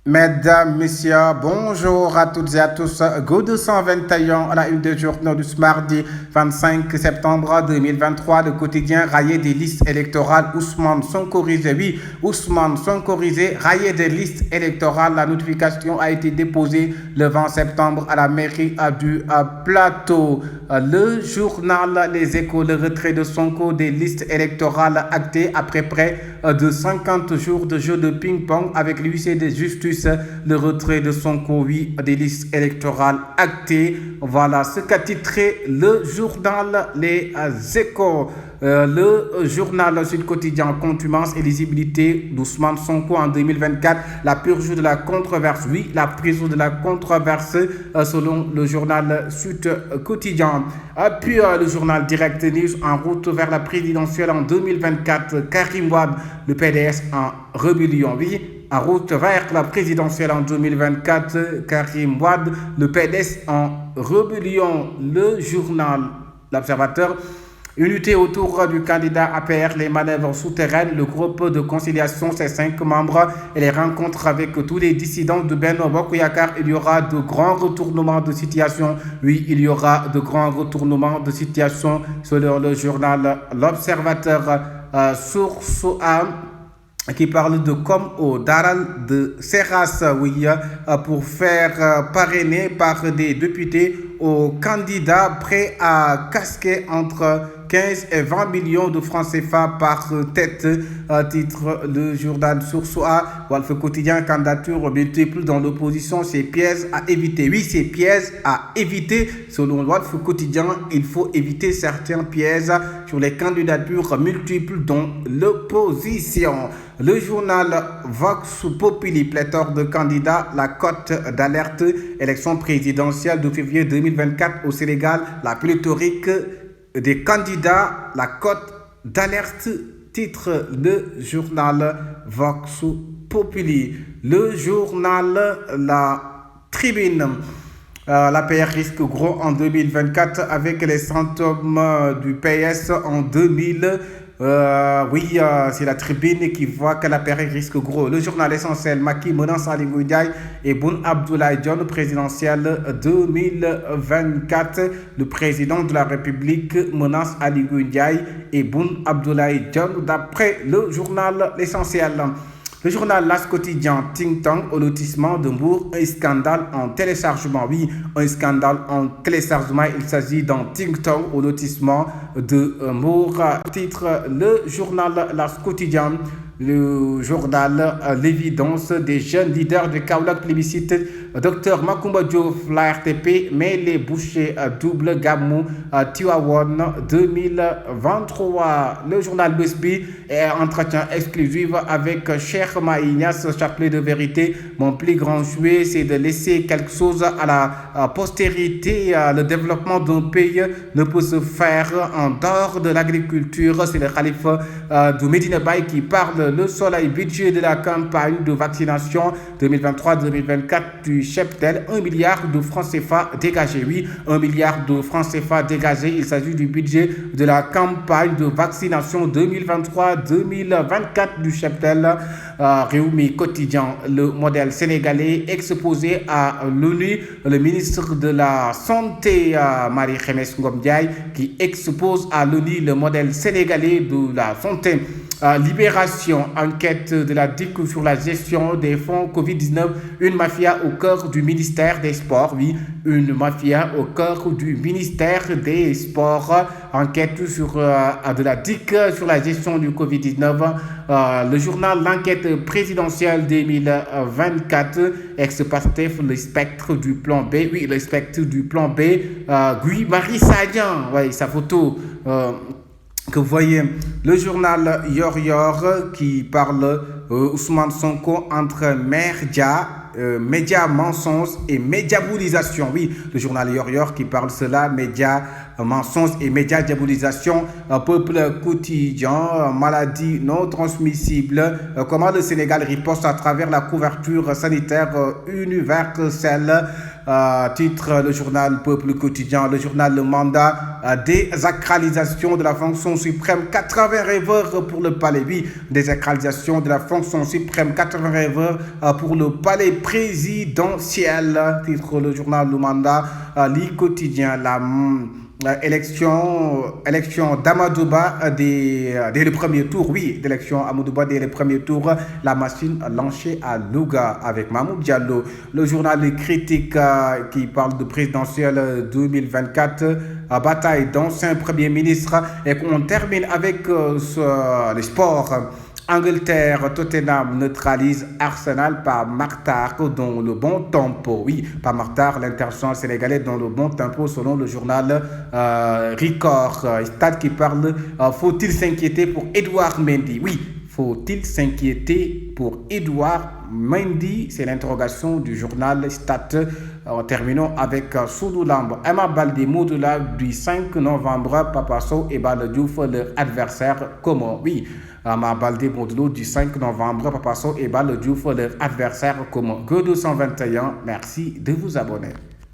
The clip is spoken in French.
Mesdames, Messieurs, bonjour à toutes et à tous. Go 221 à la une des journaux du mardi 25 septembre 2023. Le quotidien rayé des listes électorales. Ousmane Sonkorisé. Oui, Ousmane Sonkorisé, rayé des listes électorales. La notification a été déposée le 20 septembre à la mairie du Plateau. Le journal Les Échos, le retrait de Sonko des listes électorales acté après près de 50 jours de jeu de ping-pong avec l'huissier de justice. Le retrait de Sonko, oui, des listes électorales actées. Voilà ce qu'a titré le journal Les Échos. Le journal Sud Quotidien, contumace et lisibilité d'Ousmane Sonko en 2024, la purge de la controverse, oui, la prison de la controverse selon le journal Sud Quotidien. Puis le journal Direct News, en route vers la présidentielle en 2024, Karim Wade, le PDS en rébellion, oui, en route vers la présidentielle en 2024, Karim Wade, le PDS en rébellion. Le journal L'Observateur, unité autour du candidat APR, les manœuvres souterraines, le groupe de conciliation, ses 5 membres et les rencontres avec tous les dissidents de Benno Bokk Yakaar. Il y aura de grands retournements de situation. Oui, il y aura de grands retournements de situation selon le journal L'Observateur. Source A qui parle de comme au Daral de Serras, oui, pour faire parrainer par des députés aux candidats prêts à casquer entre 15 et 20 millions de francs CFA par tête, titre le journal Source A. Walf Quotidien, candidature multiple dans l'opposition, c'est piège à éviter. Oui, c'est piège à éviter. Selon Walf Quotidien, il faut éviter certains pièges sur les candidatures multiples dans l'opposition. Le journal Vox Populi, pléthore de candidats, la cote d'alerte, élection présidentielle de février 2024 au Sénégal, la pléthorique des candidats, la cote d'alerte, titre le journal Vox Populi. Le journal La Tribune. L'APR risque gros en 2024 avec les symptômes du PS en 2000. C'est la Tribune qui voit que l'APR risque gros. Le journal Essentiel, Macky menace Ali Ngouille Ndiaye et Boun Abdallah Dionne, présidentielle 2024. Le président de la République menace Ali Ngouille Ndiaye et Boun Abdallah Dionne d'après le journal L'Essentiel. Le journal L'As Quotidien, Think Tank au lotissement de Mbour, un scandale en téléchargement. Oui, un scandale en téléchargement. Il s'agit d'un Think Tank au lotissement de Mbour. Titre le journal L'As Quotidien. Le journal L'évidence des jeunes leaders de Kaolack plébiscite Dr Macoumba Diouf, la RTP, mais les bouchers double Gamou Tivaouane 2023. Le journal Besbi est entretien exclusif avec Cheikh Maïnias, chapelet de vérité. Mon plus grand souhait, c'est de laisser quelque chose à la postérité. Le développement d'un pays ne peut se faire en dehors de l'agriculture. C'est le calife de Medina Baye qui parle. Le soleil, budget de la campagne de vaccination 2023-2024 du cheptel, 1 milliard de francs CFA dégagés. Oui, 1 milliard de francs CFA dégagés. Il s'agit du budget de la campagne de vaccination 2023-2024 du cheptel. Réumi Quotidien, le modèle sénégalais exposé à l'ONU. Le ministre de la Santé, Marie-Khemesse Ngom Ndiaye, qui expose à l'ONU le modèle sénégalais de la santé. Libération, enquête de la DIC sur la gestion des fonds Covid-19, une mafia au cœur du ministère des Sports. Oui, une mafia au cœur du ministère des Sports. Enquête sur de la DIC sur la gestion du Covid-19. Le journal L'Enquête présidentielle 2024, ex-Pastef, le spectre du plan B. Oui, le spectre du plan B. Guy Marie Sagnan, oui, sa photo. Que vous voyez, le journal Yor qui parle Ousmane Sonko entre médias mensonges et médiabolisation. Oui, le journal Yor qui parle cela, médias mensonges et médias diabolisation. Peuple quotidien, maladie non transmissible. Comment le Sénégal riposte à travers la couverture sanitaire universelle. titre le journal Peuple Quotidien, le journal Le Mandat, désacralisation de la fonction suprême, 80 rêveurs pour le palais. Oui, désacralisation de la fonction suprême, 80 rêveurs pour le palais présidentiel, titre le journal Le Mandat, Le Quotidien, élection d'Amadouba dès le premier tour. Oui, d'élection Amadouba dès le premier tour. La machine lancée à Louga avec Mahmoud Diallo. Le journal Critique qui parle de présidentielle 2024. Bataille d'anciens premiers ministres. Et on termine avec les sports. Angleterre, Tottenham neutralise Arsenal par Martar dans le bon tempo. Oui, par Martar, l'international sénégalais dans le bon tempo selon le journal Record. Stade qui parle, faut-il s'inquiéter pour Edouard Mendy? Oui, faut-il s'inquiéter pour Edouard Mendy? C'est l'interrogation du journal Stade. Terminons avec Soudoulambe. Emma Baldé, Moudula du 5 novembre, Papa Sow et Balla Diouf, leur adversaire commun. Oui, Emma Baldé, Moudula du 5 novembre, Papa Sow et Balla Diouf, leur adversaire commun. Go 221, merci de vous abonner.